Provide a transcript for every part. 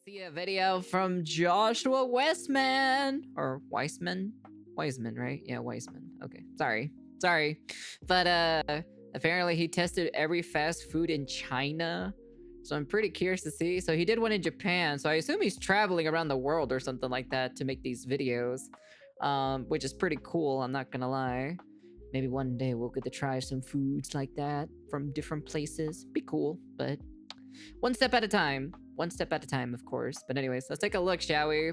see a video from Joshua Westman or Weissman, right? Yeah, Weissman. Okay, sorry, but apparently he tested every fast food in China. So I'm pretty curious to see. So he did one in Japan. So I assume he's traveling around the world or something like that to make these videos, which is pretty cool. I'm not gonna lie. Maybe one day we'll get to try some foods like that from different places. Be cool, but one step at a time. One step at a time, of course. But anyways, let's take a look, shall we?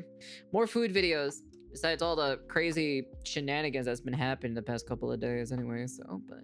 More food videos. Besides all the crazy shenanigans that's been happening the past couple of days anyway, so, but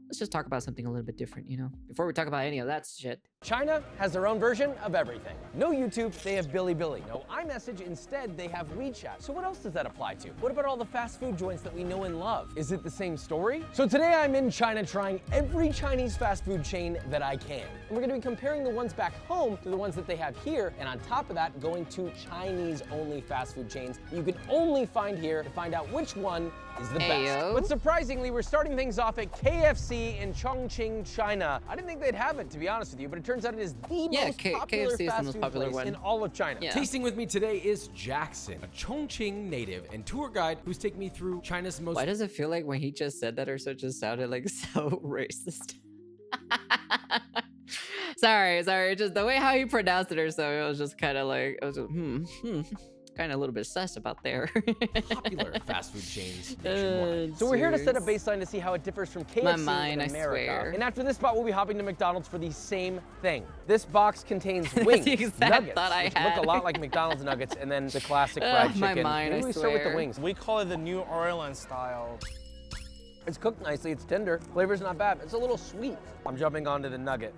let's just talk about something a little bit different, you know? Before we talk about any of that shit. China has their own version of everything. No YouTube, they have Bilibili. No iMessage, instead they have WeChat. So what else does that apply to? What about all the fast food joints that we know and love? Is it the same story? So today I'm in China trying every Chinese fast food chain that I can. And we're gonna be comparing the ones back home to the ones that they have here, and on top of that, going to Chinese-only fast food chains you can only find here to find out which one is the best. But surprisingly, we're starting things off at KFC in Chongqing, China. I didn't think they'd have it, to be honest with you, but it turns out it is the most popular fast food place in all of China. Yeah. Tasting with me today is Jackson, a Chongqing native and tour guide who's taking me through China's most— Why does it feel like when he just said that or so just sounded like so racist? sorry, just the way how he pronounced it or so, it was just kind of like, it was just, kind of a little bit sus about there. popular fast food chains nationwide. So we're here to set a baseline to see how it differs from KFC in America. I swear. And after this spot, we'll be hopping to McDonald's for the same thing. This box contains wings, the exact nuggets, thought I which had. look a lot like McDonald's nuggets, and then the classic fried chicken. my mind, Maybe I we start with the swear. wings. We call it the New Orleans style. It's cooked nicely, it's tender, flavor's not bad, it's a little sweet. I'm jumping onto the nugget.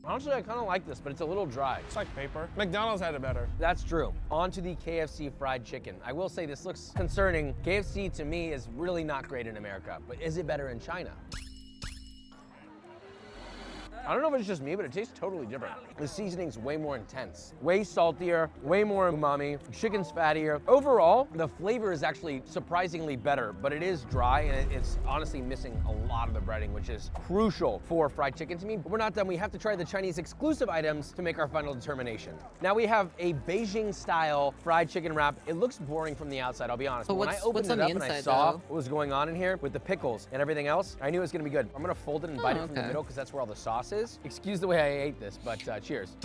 Honestly, I kind of like this, but it's a little dry. It's like paper. McDonald's had it better. That's true. On to the KFC fried chicken. I will say this looks concerning. KFC to me is really not great in America, but is it better in China? I don't know if it's just me, but it tastes totally different. The seasoning's way more intense, way saltier, way more umami, chicken's fattier. Overall, the flavor is actually surprisingly better, but it is dry and it's honestly missing a lot of the breading, which is crucial for fried chicken to me. But we're not done. We have to try the Chinese exclusive items to make our final determination. Now we have a Beijing style fried chicken wrap. It looks boring from the outside, I'll be honest. But When I opened it up and I saw what was going on in here with the pickles and everything else, I knew it was gonna be good. I'm gonna fold it and bite it from the middle because that's where all the sauce is. Excuse the way I ate this, but cheers.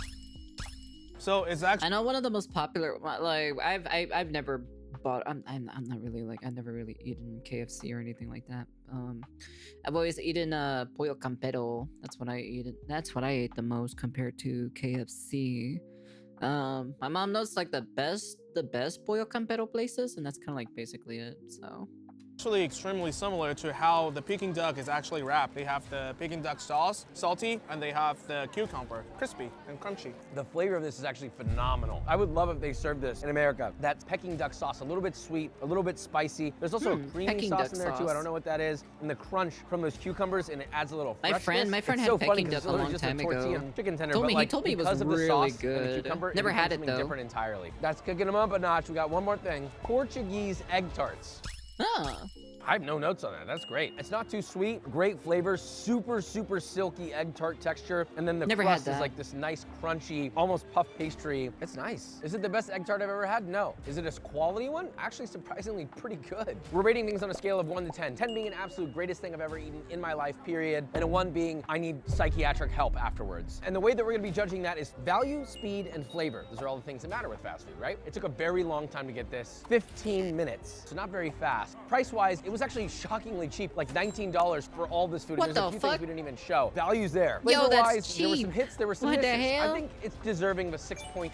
So it's actually— I know one of the most popular, like I've never bought. I'm not really like I've never really eaten KFC or anything like that. I've always eaten pollo campero. That's what I eat. That's what I ate the most compared to KFC. My mom knows like the best pollo campero places, and that's kind of like basically it. So. actually extremely similar to how the Peking duck is actually wrapped. They have the Peking duck sauce, salty, and they have the cucumber, crispy and crunchy. The flavor of this is actually phenomenal. I would love if they served this in America. That Peking duck sauce, a little bit sweet, a little bit spicy. There's also a creamy Peking sauce duck in there too. sauce. I don't know what that is. And the crunch from those cucumbers, and it adds a little My freshness. friend It's had so funny Peking 'cause duck it's a literally long just time tortilla ago. and chicken tender, Told but me- he like, told me it was because of the really sauce and the good. cucumber, Never it had becomes it, something though. different entirely. That's kicking them up a notch. We got one more thing. Portuguese egg tarts. Oh. I have no notes on that. That's great. It's not too sweet, great flavor, super silky egg tart texture, and then the Never crust had is that. like this nice, crunchy, almost puff pastry. It's nice. Is it the best egg tart I've ever had? No. Is it a quality one? Actually, surprisingly pretty good. We're rating things on a scale of 1 to 10. 10 being an absolute greatest thing I've ever eaten in my life, period, and a 1 being I need psychiatric help afterwards. And the way that we're gonna be judging that is value, speed, and flavor. Those are all the things that matter with fast food, right? It took a very long time to get this. 15 minutes, so not very fast. Price-wise, it was actually shockingly cheap, like $19 for all this food. What There's the a few fuck? things we didn't even show. Value's there. Yo, that's Flavor-wise, there were some cheap. hits, there were some What the misses. hell? I think it's deserving of a 6.8.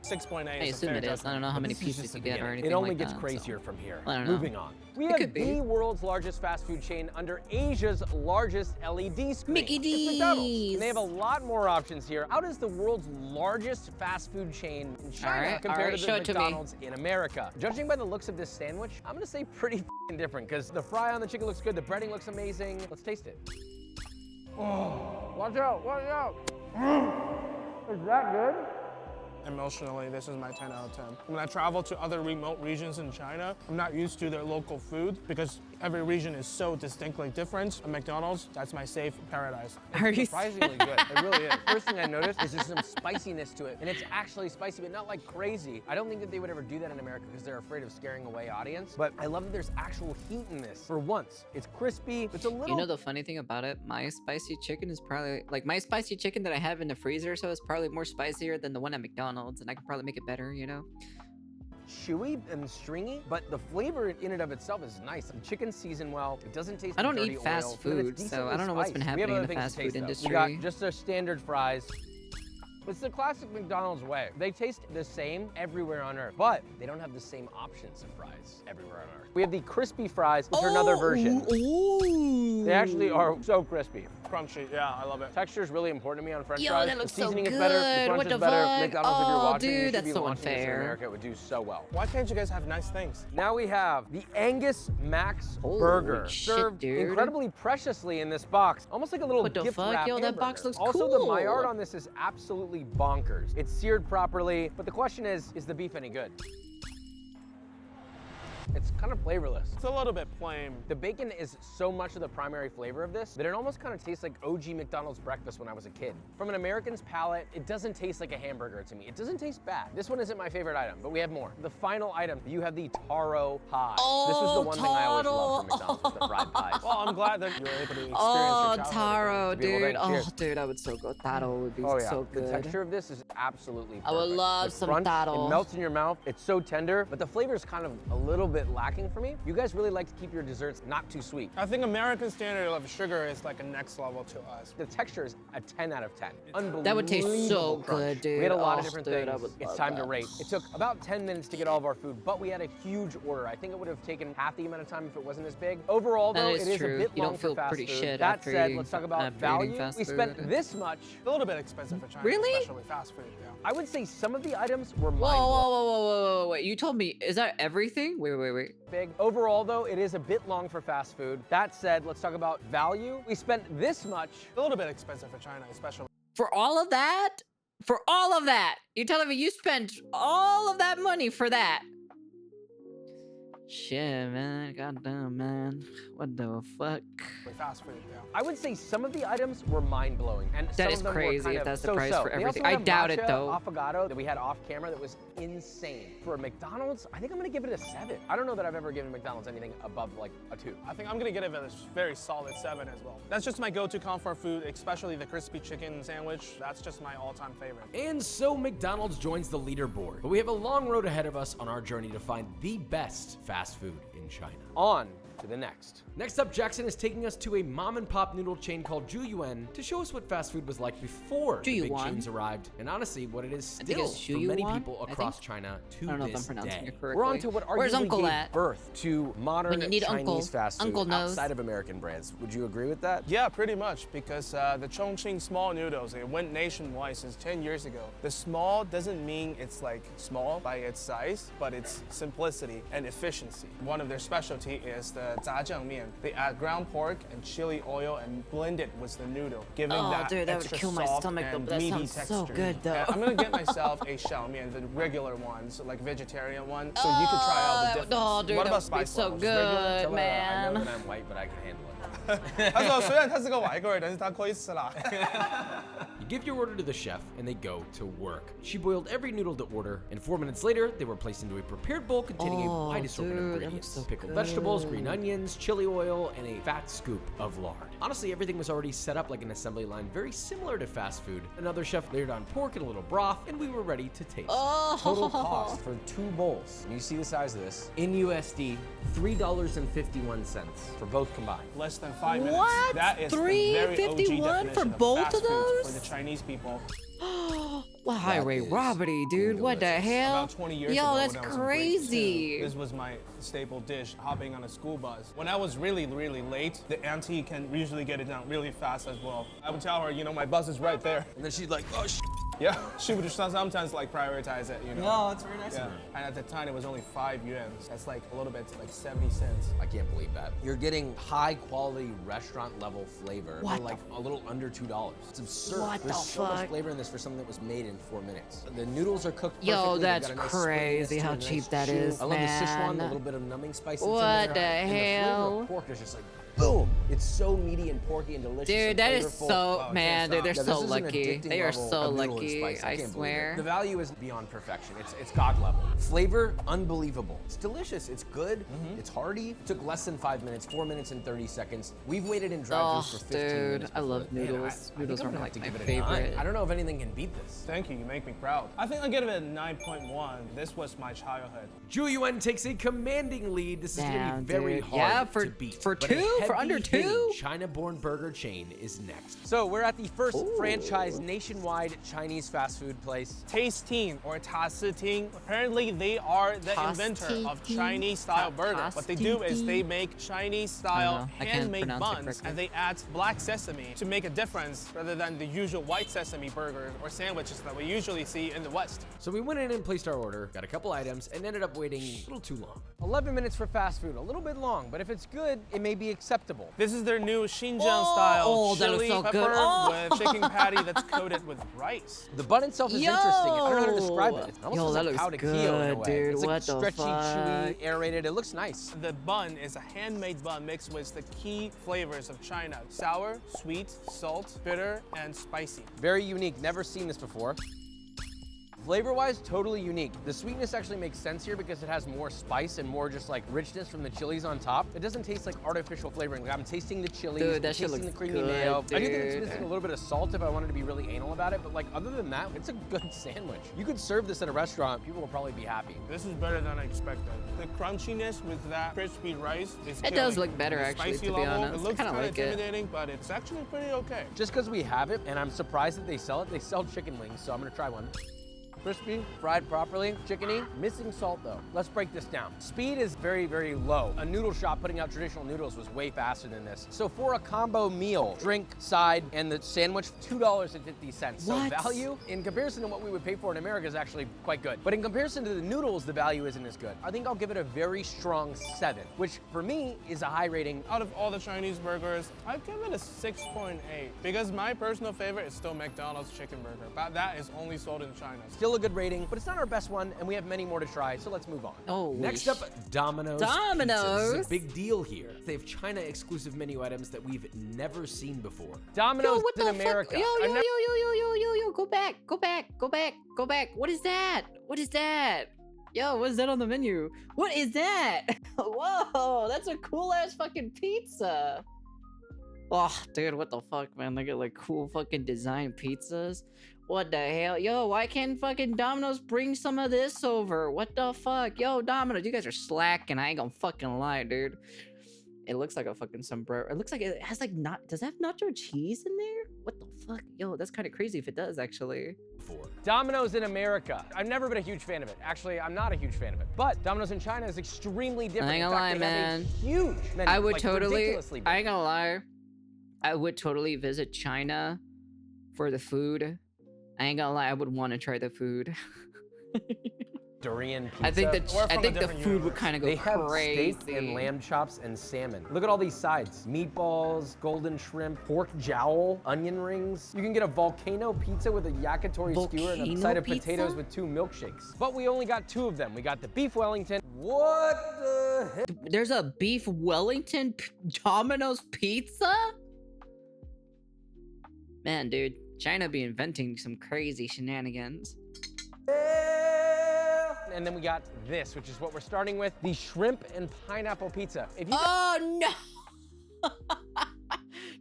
6.8 I is a assume fair it is. I judgment. don't know how many This is pieces just you the get or beginning. anything It only like gets that, crazier so. from here. I don't know. Moving on. We It have could be. the world's largest fast food chain under Asia's largest LED screen. Mickey It's McDonald's. D's. And they have a lot more options here. How does the world's largest fast food chain in China Alright, compare alright, to show the it to me. McDonald's in America? Judging by the looks of this sandwich, I'm gonna say pretty different because the fry on the chicken looks good, the breading looks amazing. Let's taste it. Oh, watch out, watch out. Is that good? Emotionally, this is my 10 out of 10. When I travel to other remote regions in China, I'm not used to their local food because every region is so distinctly different. At McDonald's, that's my safe paradise. Are you Surprisingly good. It really is. First thing I noticed is there's some spiciness to it, and it's actually spicy, but not like crazy. I don't think that they would ever do that in America because they're afraid of scaring away audience. But I love that there's actual heat in this. For once, it's crispy. It's a little. You know the funny thing about it? My spicy chicken is probably like my spicy chicken that I have in the freezer, so it's probably more spicier than the one at McDonald's, and I can probably make it better, you know? Chewy and stringy, but the flavor in and of itself is nice. The chicken's seasoned well. It doesn't taste I don't like dirty eat fast oil, food, but it's so I don't know what's been decently happening in spiced. the We have fast other things food to taste, industry. though. We got just their standard fries. It's the classic McDonald's way. They taste the same everywhere on earth, but they don't have the same options of fries everywhere on earth. We have the crispy fries, which are another version. Ooh. They actually are so crispy. Crunchy, yeah, I love it. Texture is really important to me on French Yo, fries. that looks the so seasoning is better, the good. crunch What is the better. fuck? McDonald's, if you're Oh, watching, you dude, should that's be so launching this in unfair. America. It would do so well. Why can't you guys have nice things? Now we have the Angus Max Holy Burger, shit, served dude. incredibly preciously in this box, almost like a little What the gift fuck? wrap Yo, that hamburger. box looks Also, the cool. Maillard on this is absolutely bonkers. It's seared properly, but the question is the beef any good? It's kind of flavorless. It's a little bit plain. The bacon is so much of the primary flavor of this that it almost kind of tastes like OG McDonald's breakfast when I was a kid. From an American's palate, it doesn't taste like a hamburger to me. It doesn't taste bad. This one isn't my favorite item, but we have more. The final item, you have the taro pie. This is the one thing I always loved from McDonald's, the fried pies. Well, I'm glad that you were able to experience Oh, your childhood. taro, Well, dude. then, Oh, cheers. dude, I would so go. Taro would be Oh yeah, so the good. texture of this is absolutely perfect. I would love The some crunch, taro. It melts in your mouth. It's so tender, but the flavor is kind of a little bit lacking for me. You guys really like to keep your desserts not too sweet. I think American standard of sugar is like a next level to us. The texture is a 10 out of 10. Unbelievable. That would taste so crunch. good, dude. We had a lot of Oh, different dude, I things. would It's love time to that. rate. It took about 10 minutes to get all of our food, but we had a huge order. I think it would have taken half the amount of time if it wasn't as big. Overall, That though, is it is true. a bit You don't long feel for fast pretty food. shit That after said, eating let's talk fa- about after eating value. fast We spent food. this much. A little bit expensive for China, Really? especially fast food. Yeah. I would say some of the items were Whoa, mind-blowing. whoa, whoa, whoa, whoa, whoa, wait. You told me, is that everything? Wait. Big. Overall, though, it is a bit long for fast food. That said, let's talk about value. We spent this much. A little bit expensive for China, especially. For all of that? For all of that? You're telling me you spent all of that money for that? Shit, man. Goddamn, man. What the fuck? With fast food, yeah. I would say some of the items were mind-blowing, and some is of them crazy were kind if of that's the so-so. price for They also everything. had I a doubt it, matcha though. Affogato that we had off camera that was insane. For a McDonald's, I think I'm gonna give it a 7. I don't know that I've ever given McDonald's anything above like a 2. I think I'm gonna get it a very solid 7 as well. That's just my go-to comfort food, especially the crispy chicken sandwich. That's just my all-time favorite. And so McDonald's joins the leaderboard. But we have a long road ahead of us on our journey to find the best fast food in China. On to the next. Next up, Jackson is taking us to a mom and pop noodle chain called Juuen to show us what fast food was like before the big Juuen? chains arrived, and honestly, what it is I think still it's for many Juuen, people I across think. China to I don't know if I'm this pronouncing day. it correctly. We're on to what Where's arguably Uncle gave at? birth to modern When you need Chinese Uncle. fast food Uncle knows. outside of American brands. Would you agree with that? Yeah, pretty much, because the Chongqing small noodles, it went nationwide since 10 years ago. The small doesn't mean it's like small by its size, but it's simplicity and efficiency. One of their specialty is the zhajiang mian. They add ground pork and chili oil and blend it with the noodle, giving Oh, that dude, that would extra kill my soft stomach, though, and but that meaty sounds so texture. good, though. And I'm gonna get myself a xiaomian, the regular ones, like vegetarian one, so you could try out the difference. Oh, dude, what that about would be spice so levels? good, I know man. that I'm white, but I can handle it. 他说虽然他是个外国人，但是他可以吃辣。 You give your order to the chef, and they go to work. She boiled every noodle to order, and 4 minutes later, they were placed into a prepared bowl containing a Oh, wide assortment of dude, that ingredients. looks so Pickled good. vegetables, green onions, chili oil, and a fat scoop of lard. Honestly, everything was already set up like an assembly line, very similar to fast food. Another chef layered on pork and a little broth, and we were ready to taste. Oh. Total cost for 2 bowls. You see the size of this. In USD, $3.51 for both combined. Less than 5 minutes. What? That is the very OG $3.51 definition for of both fast of food those? For the Chinese people. What highway is robbery, dude? What the delicious. hell? About 20 years Yo, ago, that's when I was in grade crazy. 2, this was my staple dish, hopping on a school bus. When I was really late, the auntie can usually get it done really fast as well. I would tell her, you know, my bus is right there. And then she's like, oh, Yeah, she would sometimes like prioritize it, you know. No, that's very nice Yeah. of her. And at the time, it was only 5 yuan. That's like a little bit, like 70 cents. I can't believe that. You're getting high quality restaurant level flavor What for like a little under $2. It's absurd. What There's the so much fuck? flavor in this for something that was made in 4 minutes. The noodles are cooked perfectly. Yo, They've that's got a nice crazy springiness how to it, a cheap nice that chew. is, I love the Sichuan, the man. little bit of numbing spice that's What in there. the And the flavor hell? of pork is just like boom. It's so meaty and porky and delicious. Dude, and that is flavorful. so, Oh, man, dude, they're yeah, so this is an lucky. addicting They are level so of noodle and lucky, spice. I can't believe it. swear. The value is beyond perfection. It's God level. Flavor, unbelievable. It's delicious. It's good. It's hearty. It took less than 5 minutes, 4 minutes and 30 seconds. We've waited in Oh, drive-thrus for 15 dude, minutes. I love before- Man, noodles. I Noodles think are I'm gonna like have to my give it a 9. favorite. I don't know if anything can beat this. Thank you, you make me proud. I think I'll give it a 9.1. This was my childhood. Juuen takes a commanding lead. This is going to Damn, be very dude. hard Yeah, for- to beat. for But a two? For under heavy-hitting two? China-born burger chain is next. So we're at the first franchise nationwide Chinese fast food place. Tasting or Ta Si Ting. Apparently, they are the Ta inventor Si of Ting? Chinese-style Ta burger. What they do is Si they Ting? make I Chinese-style don't know. I can't handmade pronounce it buns, correctly. and they add black sesame to make a difference rather than the usual white sesame burgers or sandwiches that we usually see in the West. So we went in and placed our order, got a couple items, and ended up waiting a little too long. 11 minutes for fast food, a little bit long, but if it's good, it may be acceptable. This is their new Xinjiang-style Oh, that looks chili so pepper good. Oh. with chicken patty that's coated with rice. The bun itself is interesting. I don't know how to describe it. It almost Yo, looks that like looks pow de quillo in a good, way. dude. It's like What the stretchy, chewy, fuck? aerated. It looks nice. The bun is a handmade bun mixed with the key flavors of China: sour, sweet, salt, bitter, and spicy. Very unique. Never seen this before. Flavor-wise, totally unique. The sweetness actually makes sense here because it has more spice and more just like richness from the chilies on top. It doesn't taste like artificial flavoring. Like I'm tasting the chilies, Dude, I'm that shit tasting looks the creamy good, mayo. I do think it's dude. missing a little bit of salt if I wanted to be really anal about it, but like other than that, it's a good sandwich. You could serve this at a restaurant, people will probably be happy. This is better than I expected. The crunchiness with that crispy rice is It does killing. look better, The actually, spicy to be level, honest. It looks Kinda kind of like it. intimidating, but it's actually pretty okay. Just because we have it, and I'm surprised that they sell it, they sell chicken wings, so I'm gonna try one. Crispy, fried properly, chickeny, missing salt though. Let's break this down. Speed is very, very low. A noodle shop putting out traditional noodles was way faster than this. So for a combo meal, drink, side, and the sandwich, $2.50. So What? value, in comparison to what we would pay for in America, is actually quite good. But in comparison to the noodles, the value isn't as good. I think I'll give it a very strong 7, which for me is a high rating. Out of all the Chinese burgers, I'd give it a 6.8 because my personal favorite is still McDonald's chicken burger, but that is only sold in China. Still a good rating, but it's not our best one, and we have many more to try, so let's move on. Oh, Next up, Domino's. Pizza. Domino's? This is a big deal here. They have China-exclusive menu items that we've never seen before. Yo, Domino's what in the America. fuck? Yo, I've yo, yo, never- yo, yo, yo, yo, yo, go back, go back, go back, go back. What is that? What is that? Yo, what is that on the menu? What is that? Whoa, that's a cool ass fucking pizza. Oh, dude, what the fuck, man? They get like cool fucking design pizzas. What the hell? Yo, why can't fucking Domino's bring some of this over? What the fuck? Yo, Domino's, you guys are slacking. I ain't gonna fucking lie, dude. It looks like a fucking sombrero. It looks like it has like not. Does it have nacho cheese in there? What the fuck? Yo, that's kind of crazy if it does, actually. Domino's in America. I've never been a huge fan of it. Actually, I'm not a huge fan of it. But Domino's in China is extremely different. I ain't In gonna fact, lie, they have a man. huge menu, I would like, totally. ridiculously big. I ain't gonna lie. I would totally visit China for the food. I ain't gonna lie. I would want to try the food. Durian pizza. I think We're I from a think the different food would universe. kind of go They have crazy. steak and lamb chops and salmon. Look at all these sides. Meatballs, golden shrimp, pork jowl, onion rings. You can get a volcano pizza with a yakitori skewer and a Volcano side of pizza? potatoes with 2 milkshakes. But we only got 2 of them. We got the beef Wellington. What the heck? There's a beef Wellington Domino's pizza? Man, dude, China be inventing some crazy shenanigans. And then we got this, which is what we're starting with, the shrimp and pineapple pizza. If you Oh no!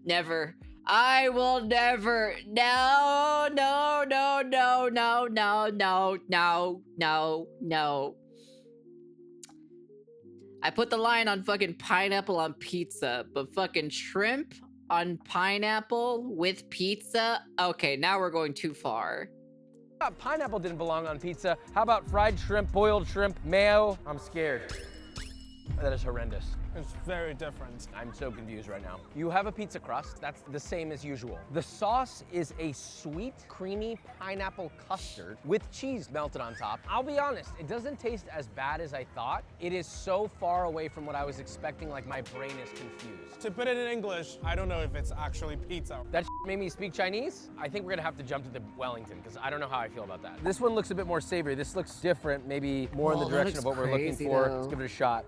Never. I will never. No, no, no, no, no, no, no, no, no, no. I put the line on fucking pineapple on pizza, but fucking shrimp on pineapple with pizza? Okay, now we're going too far. pineapple didn't belong on pizza, how about fried shrimp, boiled shrimp, mayo? I'm scared. That is horrendous. It's very different. I'm so confused right now. You have a pizza crust, that's the same as usual. The sauce is a sweet, creamy pineapple custard with cheese melted on top. I'll be honest, it doesn't taste as bad as I thought. It is so far away from what I was expecting, like my brain is confused. To put it in English, I don't know if it's actually pizza. That made me speak Chinese. I think we're gonna have to jump to the Wellington because I don't know how I feel about that. This one looks a bit more savory. This looks different, maybe more in the direction of what we're looking for. Let's give it a shot.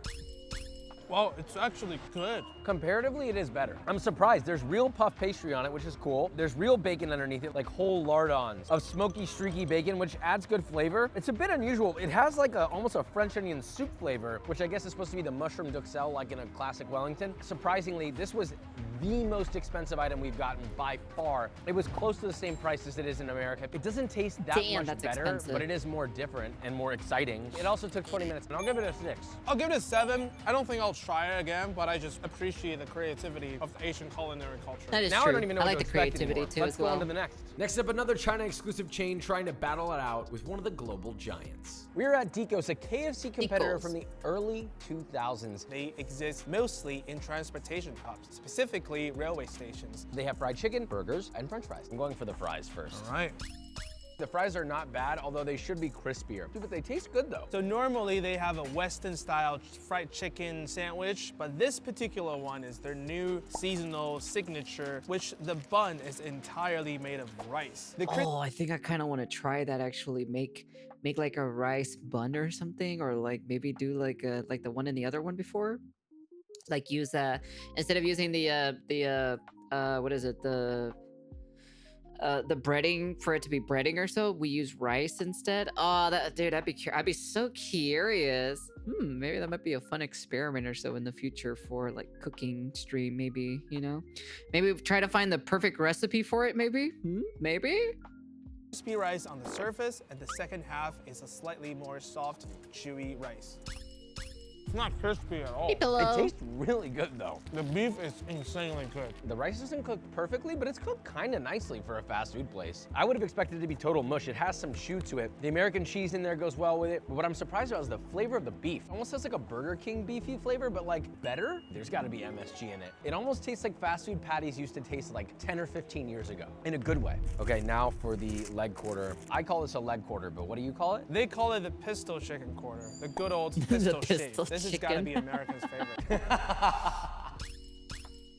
Well, it's actually good. Comparatively, it is better. I'm surprised. There's real puff pastry on it, which is cool. There's real bacon underneath it, like whole lardons of smoky, streaky bacon, which adds good flavor. It's a bit unusual. It has like almost a French onion soup flavor, which I guess is supposed to be the mushroom duxelle, like in a classic Wellington. Surprisingly, this was the most expensive item we've gotten by far. It was close to the same price as it is in America. It doesn't taste that much better, expensive. But it is more different and more exciting. It also took 20 minutes, and I'll give it a 6. I'll give it a 7. I don't think I'll try it again, but I just appreciate the creativity of the Asian culinary culture. That is now true. I don't even know I what like to the expect creativity anymore. too Let's as go well. on to the next. Next up, another China exclusive chain trying to battle it out with one of the global giants. We're at Dicos, a KFC competitor Dicos. from the early 2000s. They exist mostly in transportation hubs, specifically railway stations. They have fried chicken, burgers, and french fries. I'm going for the fries first. All right. The fries are not bad, although they should be crispier. But they taste good though. So normally they have a Western-style fried chicken sandwich, but this particular one is their new seasonal signature, which the bun is entirely made of rice. The Oh, I think I kind of want to try that actually. Make like a rice bun or something, or like maybe do like the one in the other one before. Like use instead of using the what is it, the breading for it to be breading or so, we use rice instead. Oh, dude, I'd be so curious. Maybe that might be a fun experiment or so in the future for like cooking stream, maybe, you know? Maybe try to find the perfect recipe for it, maybe? Maybe? crispy rice on the surface, and the second half is a slightly more soft, chewy rice. It's not crispy at all. Hey, pillow. It tastes really good though. The beef is insanely good. The rice isn't cooked perfectly, but it's cooked kind of nicely for a fast food place. I would have expected it to be total mush. It has some chew to it. The American cheese in there goes well with it. But what I'm surprised about is the flavor of the beef. Almost has like a Burger King beefy flavor, but like better. There's gotta be MSG in it. It almost tastes like fast food patties used to taste like 10 or 15 years ago, in a good way. Okay, now for the leg quarter. I call this a leg quarter, but what do you call it? They call it the pistol chicken quarter, the good old pistol shape. This has got to be America's favorite.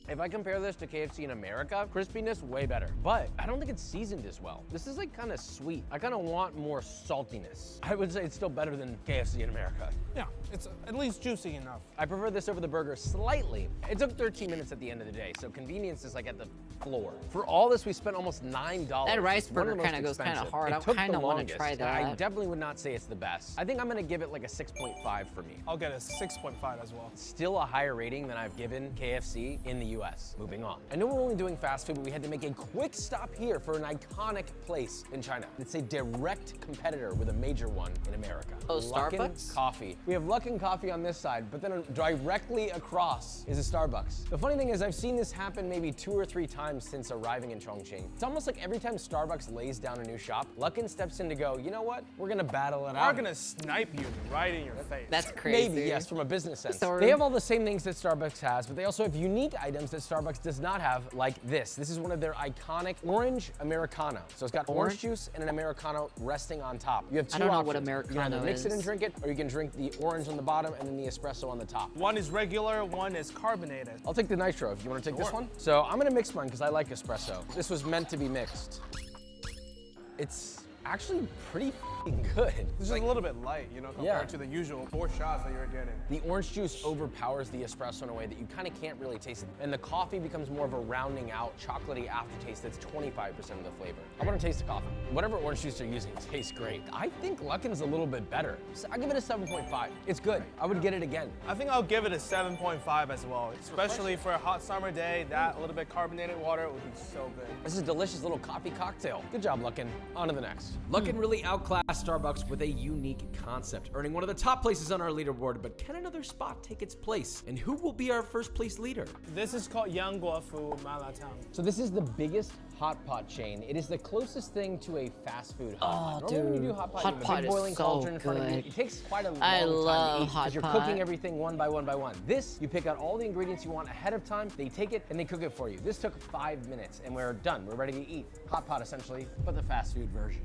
If I compare this to KFC in America, crispiness way better, but I don't think it's seasoned as well. This is like kind of sweet. I kind of want more saltiness. I would say it's still better than KFC in America. Yeah, it's at least juicy enough. I prefer this over the burger slightly. It took 13 minutes at the end of the day, so convenience is like at the floor. For all this, we spent almost $9. That rice It's one of burger the kind of most goes kind of expensive. hard. It I took kind the of want to longest. try I that. definitely would not say it's the best. I think I'm gonna give it like a 6.5 for me. I'll get a 6.5 as well. Still a higher rating than I've given KFC in the US. Moving on. I know we're only doing fast food, but we had to make a quick stop here for an iconic place in China. It's a direct competitor with a major one in America. Oh, Luckin Starbucks? Coffee. We have Luckin Coffee on this side, but then directly across is a Starbucks. The funny thing is I've seen this happen maybe 2 or 3 times since arriving in Chongqing. It's almost like every time Starbucks lays down a new shop, Luckin steps in to go, you know what? We're gonna battle it out. They're gonna snipe you right in your face. That's crazy. Maybe, yes, from a business sense. Sort They of. have all the same things that Starbucks has, but they also have unique items that Starbucks does not have, like this. This is one of their iconic orange Americano. So it's got orange juice and an Americano resting on top. You have 2 I don't know options. what You can Americano either mix it and is. drink it, or you can drink the orange on the bottom and then the espresso on the top. One is regular, one is carbonated. I'll take the nitro if you want to take this Sure. one. So I'm gonna mix mine because I like espresso. This was meant to be mixed. It's actually pretty f***ing good. This is a little bit light, you know, compared to the usual 4 shots that you're getting. The orange juice overpowers the espresso in a way that you kind of can't really taste it. And the coffee becomes more of a rounding out, chocolatey aftertaste that's 25% of the flavor. I want to taste the coffee. Whatever orange juice they're using tastes great. I think Luckin's a little bit better. So I'll give it a 7.5. It's good. I would get it again. I think I'll give it a 7.5 as well, especially for a hot summer day. That little bit carbonated water would be so good. This is a delicious little coffee cocktail. Good job, Luckin. On to the next. Luckin really outclassed Starbucks with a unique concept, earning one of the top places on our leaderboard, but can another spot take its place? And who will be our first place leader? This is called Guaufu Malatang. So this is the biggest hot pot chain. It is the closest thing to a fast food hot pot. Oh, Normally when you dude. do hot pot, Hot you have a pot big is boiling so cauldron in front of you. good. It takes quite a long I time love to eat hot because you're pot. cooking everything one by one by one. This, you pick out all the ingredients you want ahead of time, they take it and they cook it for you. This took 5 minutes and we're done. We're ready to eat. Hot pot essentially, but the fast food version.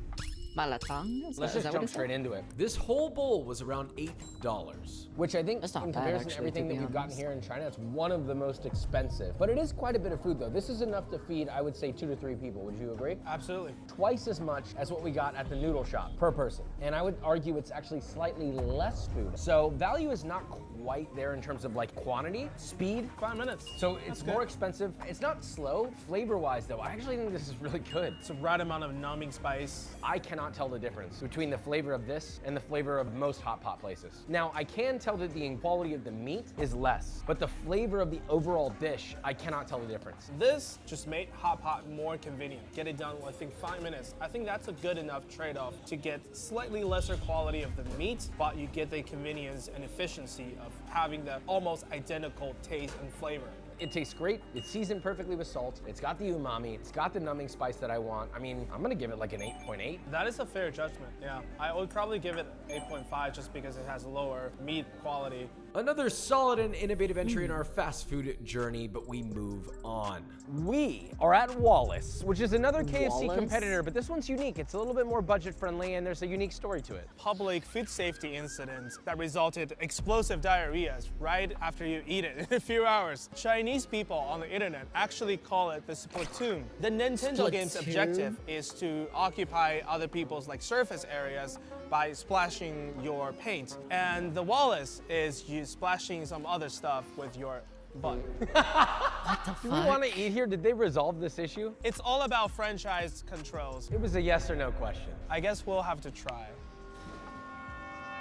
Malatang? Let's just jump straight into it. This whole bowl was around $8. Which I think, That's not in bad, comparison to actually, everything to that be we've gotten honest. here in China, it's one of the most expensive. But it is quite a bit of food, though. This is enough to feed, I would say, 2 to 3 people. Would you agree? Absolutely. Twice as much as what we got at the noodle shop per person. And I would argue it's actually slightly less food. So value is not quite there in terms of like quantity, speed. 5 minutes. So it's That's more good. expensive. It's not slow. Flavor-wise, though, I actually think this is really good. It's the right amount of numbing spice. I cannot tell the difference between the flavor of this and the flavor of most hot pot places. Now, I can tell that the quality of the meat is less, but the flavor of the overall dish, I cannot tell the difference. This just made hot pot more convenient. Get it done in, I think, 5 minutes. I think that's a good enough trade-off to get slightly lesser quality of the meat, but you get the convenience and efficiency of having the almost identical taste and flavor. It tastes great. It's seasoned perfectly with salt. It's got the umami. It's got the numbing spice that I want. I mean, I'm gonna give it like an 8.8. That is a fair judgment, yeah. I would probably give it 8.5 just because it has lower meat quality. Another solid and innovative entry in our fast food journey, but we move on. We are at Wallace, which is another KFC Wallace? competitor, but this one's unique. It's a little bit more budget friendly and there's a unique story to it. Public food safety incident that resulted explosive diarrheas right after you eat it in a few hours. Chinese people on the internet actually call it the Splatoon. The Nintendo game's Splatoon? objective is to occupy other people's like surface areas by splashing your paint. And the Wallace is you splashing some other stuff with your butt. What the Do we want to eat here? Did they resolve this issue? It's all about franchise controls. It was a yes or no question. I guess we'll have to try.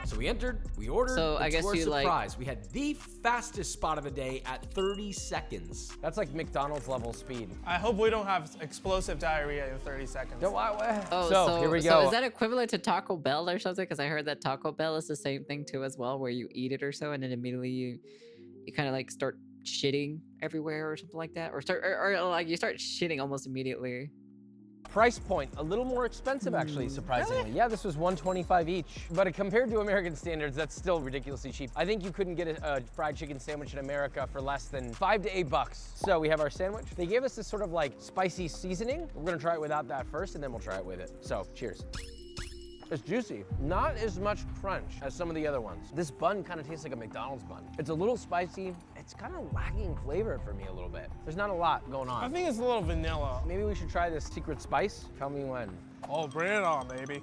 So we entered, we ordered, So and I guess to our you, like- surprise, we had the fastest spot of the day at 30 seconds. That's like McDonald's level speed. I hope we don't have explosive diarrhea in 30 seconds. Oh, so here we go. So is that equivalent to Taco Bell or something? Because I heard that Taco Bell is the same thing too as well, where you eat it or so, and then immediately you kind of like start shitting everywhere or something like that, or like you start shitting almost immediately. Price point, a little more expensive actually, surprisingly. Yeah, this was $1.25 each. But compared to American standards, that's still ridiculously cheap. I think you couldn't get a fried chicken sandwich in America for less than $5 to $8. So we have our sandwich. They gave us this sort of like spicy seasoning. We're gonna try it without that first, and then we'll try it with it. So, cheers. It's juicy. Not as much crunch as some of the other ones. This bun kind of tastes like a McDonald's bun. It's a little spicy. It's kind of lacking flavor for me a little bit. There's not a lot going on. I think it's a little vanilla. Maybe we should try this secret spice. Tell me when. Oh, bring it on, baby.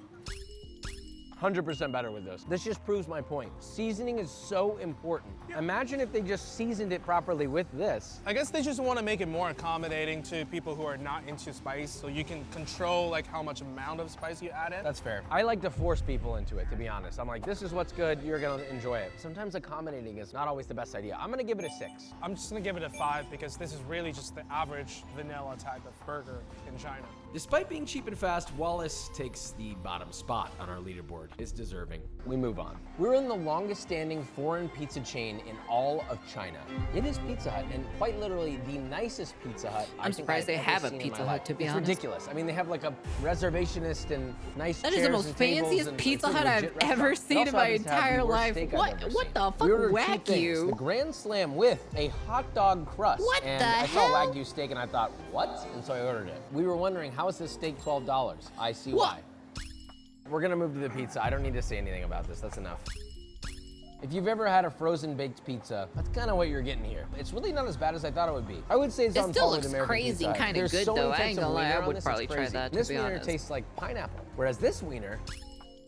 100% better with this. This just proves my point. Seasoning is so important. Imagine if they just seasoned it properly with this. I guess they just want to make it more accommodating to people who are not into spice, so you can control like how much amount of spice you add in. That's fair. I like to force people into it, to be honest. I'm like, this is what's good, you're gonna enjoy it. Sometimes accommodating is not always the best idea. I'm gonna give it a 6. I'm just gonna give it a 5 because this is really just the average vanilla type of burger in China. Despite being cheap and fast, Wallace takes the bottom spot on our leaderboard. It's deserving. We move on. We're in the longest standing foreign pizza chain in all of China. It is Pizza Hut, and quite literally the nicest Pizza Hut I'm surprised they have a Pizza Hut, to be it's honest. ridiculous. I mean, they have like a reservationist and nice That is the chairs most and tables fanciest and Pizza it's a Hut I've legit ever restaurant. They seen in also my happens to have the entire worst life. steak I've What- ever what seen. the fuck, We ordered two things, Wagyu? the Grand Slam with a hot dog crust. What and the I hell? saw Wagyu steak and I thought, what? And so I ordered it. We were wondering, how is this steak $12? I see What? why. We're gonna move to the pizza. I don't need to say anything about this, that's enough. If you've ever had a frozen baked pizza, that's kind of what you're getting here. It's really not as bad as I thought it would be. I would say it's It on still par with looks American crazy Pizza and Hut. kinda There's good, so many though. I types ain't of gonna lie, I wiener on would this, probably it's try crazy. that, to This be wiener honest. tastes like pineapple, whereas this wiener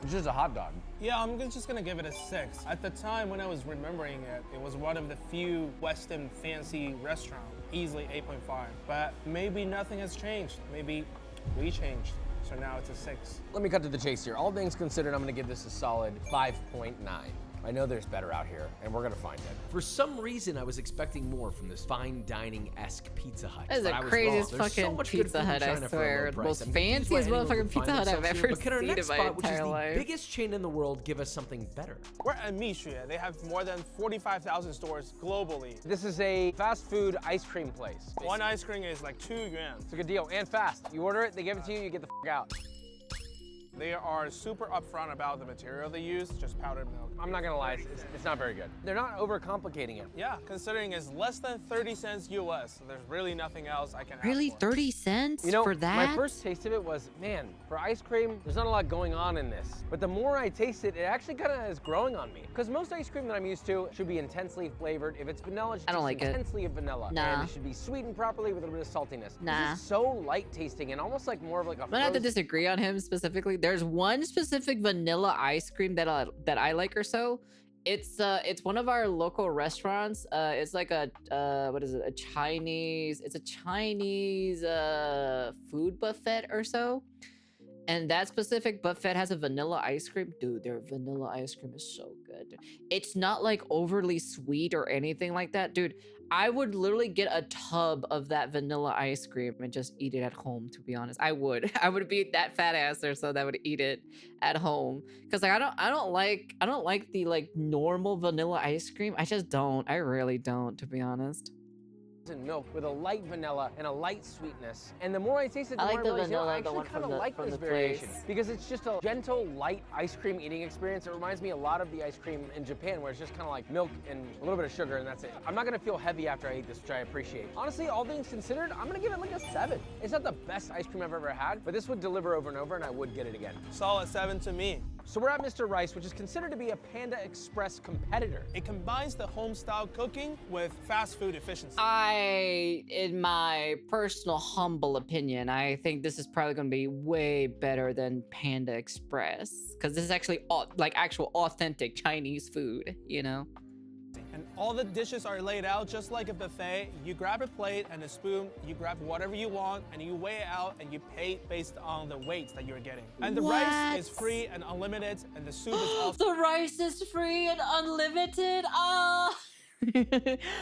is just a hot dog. Yeah, I'm just gonna give it a 6. At the time when I was remembering it, it was one of the few Western fancy restaurants, easily 8.5. But maybe nothing has changed. Maybe we changed, so now it's a 6. Let me cut to the chase here. All things considered, I'm gonna give this a solid 5.9. I know there's better out here, and we're gonna find it. For some reason, I was expecting more from this fine dining-esque Pizza Hut. That is the craziest fucking Pizza Hut, I swear. The most fanciest motherfucking Pizza Hut I've ever seen in my entire life. Biggest chain in the world, give us something better. We're at Mixue. They have more than 45,000 stores globally. This is a fast food ice cream place. One ice cream is like 2 yuan. It's a good deal, and fast. You order it, they give it to you, you get the f out. They are super upfront about the material they use, just powdered milk. I'm not gonna lie, it's not very good. They're not overcomplicating it. Yeah, considering it's less than 30 cents US, so there's really nothing else I can ask Really, for. 30 cents You know, for that? my first taste of it was, man, for ice cream, there's not a lot going on in this. But the more I taste it, it actually kind of is growing on me. Because most ice cream that I'm used to should be intensely flavored. If it's vanilla, it's I don't just like it. intensely vanilla. Nah. And it should be sweetened properly with a little bit of saltiness. Nah. This is so light tasting and almost like more of like a I'm gonna have to frozen- disagree on him specifically. There's one specific vanilla ice cream that I like or so. It's one of our local restaurants. It's like a what is it? A Chinese. It's a Chinese food buffet or so. And that specific buffet has a vanilla ice cream. Dude, their vanilla ice cream is so good. It's not like overly sweet or anything like that. Dude, I would literally get a tub of that vanilla ice cream and just eat it at home, to be honest. I would. I would be that fat ass or so that would eat it at home. Cause like I don't like the like normal vanilla ice cream. I just don't. I really don't, to be honest. and milk with a light vanilla and a light sweetness. And the more I taste it, the I more like I the realize, vanilla, I the actually one kind of from like the this place. variation because it's just a gentle, light ice cream eating experience. It reminds me a lot of the ice cream in Japan where it's just kind of like milk and a little bit of sugar and that's it. I'm not gonna feel heavy after I eat this, which I appreciate. Honestly, all things considered, I'm gonna give it like a 7. It's not the best ice cream I've ever had, but this would deliver over and over and I would get it again. Solid 7 to me. So we're at Mr. Rice, which is considered to be a Panda Express competitor. It combines the home-style cooking with fast food efficiency. In my personal humble opinion, I think this is probably going to be way better than Panda Express because this is actually like actual authentic Chinese food, you know? And all the dishes are laid out just like a buffet. You grab a plate and a spoon, you grab whatever you want, and you weigh it out and you pay based on the weight that you're getting. And the rice is free and unlimited, and the soup is also... The rice is free and unlimited? Oh!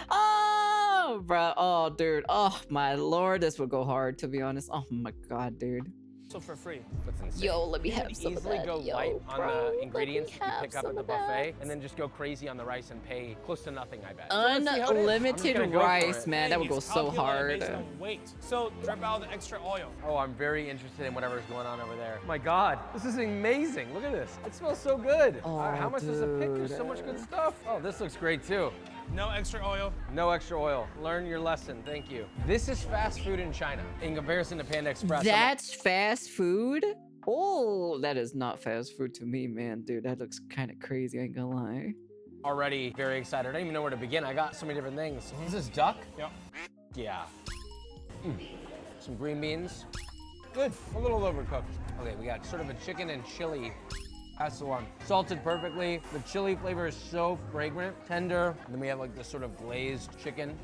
Oh, bro. Oh, dude. Oh, my lord. This would go hard, to be honest. Oh, my God, dude. also for free. That's insane. Yo, let me You have could some of easily that. go Yo, light on bro, the let me ingredients that you have pick up some at the of that. buffet, and then just go crazy on the rice and pay close to nothing, I bet. So let's see how it is. I'm just Unlimited gonna go for rice, it. man. That would go It's so calculated hard. based on weight. So drip out the extra oil. Oh, I'm very interested in whatever's going on over there. Oh my God, this is amazing. Look at this. It smells so good. Oh, How much does it pick? There's dude. so much good stuff. Oh, this looks great too. No extra oil. No extra oil. Learn your lesson. Thank you. This is fast food in China in comparison to Panda Express. That's fast food? Oh, that is not fast food to me, man. Dude, that looks kind of crazy, I ain't gonna lie. Already very excited. I don't even know where to begin. I got so many different things. This is duck? Yep. Yeah. Some green beans. Good. A little overcooked. Okay, we got sort of a chicken and chili. That's the one. Salted perfectly. The chili flavor is so fragrant, tender. And then we have like this sort of glazed chicken.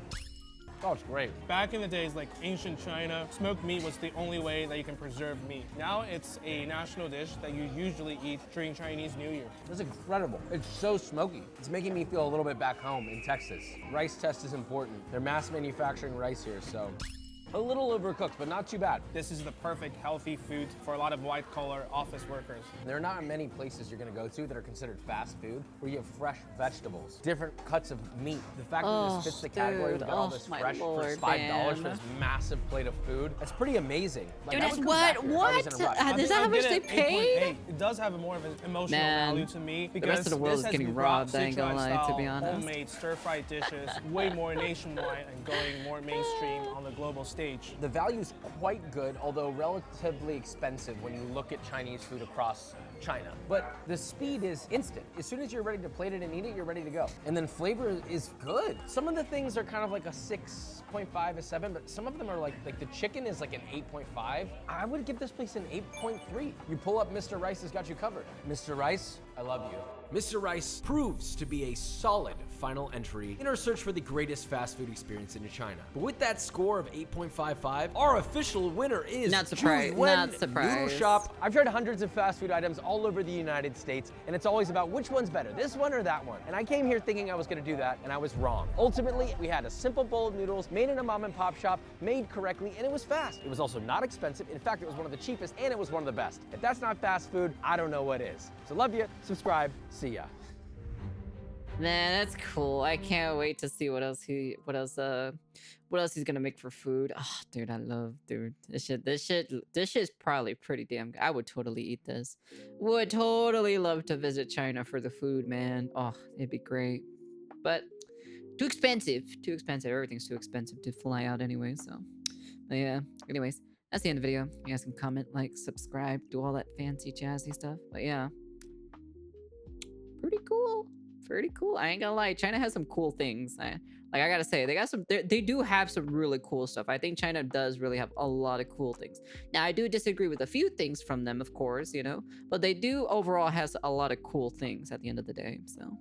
Oh, it's great. Back in the days, like ancient China, smoked meat was the only way that you can preserve meat. Now it's a national dish that you usually eat during Chinese New Year. That's incredible. It's so smoky. It's making me feel a little bit back home in Texas. Rice test is important. They're mass manufacturing rice here, so a little overcooked, but not too bad. This is the perfect healthy food for a lot of white-collar office workers. There are not many places you're gonna go to that are considered fast food where you have fresh vegetables, different cuts of meat. The fact that Oh, this fits the category, dude. we've got all Oh, this my fresh for Lord, $5 for man. this massive plate of food. That's pretty amazing. Like, Dude, I that's would come back what? here if I was in a What? rush. Is that how much they paid? It does have a more of an emotional Man, value to me the because rest of the world this is has getting brought robbed, I ain't gonna lie, to be Sichuan-style honest. homemade stir-fried dishes way more nationwide and going more mainstream on the global stage. The value is quite good, although relatively expensive when you look at Chinese food across China. But the speed is instant. As soon as you're ready to plate it and eat it, you're ready to go. And then flavor is good. Some of the things are kind of like a 6.5, a 7, but some of them are like the chicken is like an 8.5. I would give this place an 8.3. You pull up Mr. Rice has got you covered. Mr. Rice, I love you. Mr. Rice proves to be a solid final entry in our search for the greatest fast food experience in China. But with that score of 8.55, our official winner is Not surprised. Juuen Not surprised. Noodle Shop. I've tried hundreds of fast food items all over the United States, and it's always about which one's better, this one or that one. And I came here thinking I was gonna do that, and I was wrong. Ultimately, we had a simple bowl of noodles made in a mom and pop shop, made correctly, and it was fast. It was also not expensive. In fact, it was one of the cheapest, and it was one of the best. If that's not fast food, I don't know what is. So love you, subscribe, see ya. Man, that's cool. I can't wait to see what else he's gonna make for food. Oh, dude, this shit's probably pretty damn good. I would totally eat this. Would totally love to visit China for the food, man. Oh, it'd be great. But too expensive. Too expensive. Everything's too expensive to fly out anyway, so. But yeah. Anyways, that's the end of the video. You guys can comment, like, subscribe, do all that fancy jazzy stuff. But yeah. Pretty cool. Pretty cool. I ain't gonna lie, China has some cool things. I gotta say, they do have some really cool stuff. I think China does really have a lot of cool things. Now, I do disagree with a few things from them, of course, you know, but they do overall has a lot of cool things at the end of the day, so.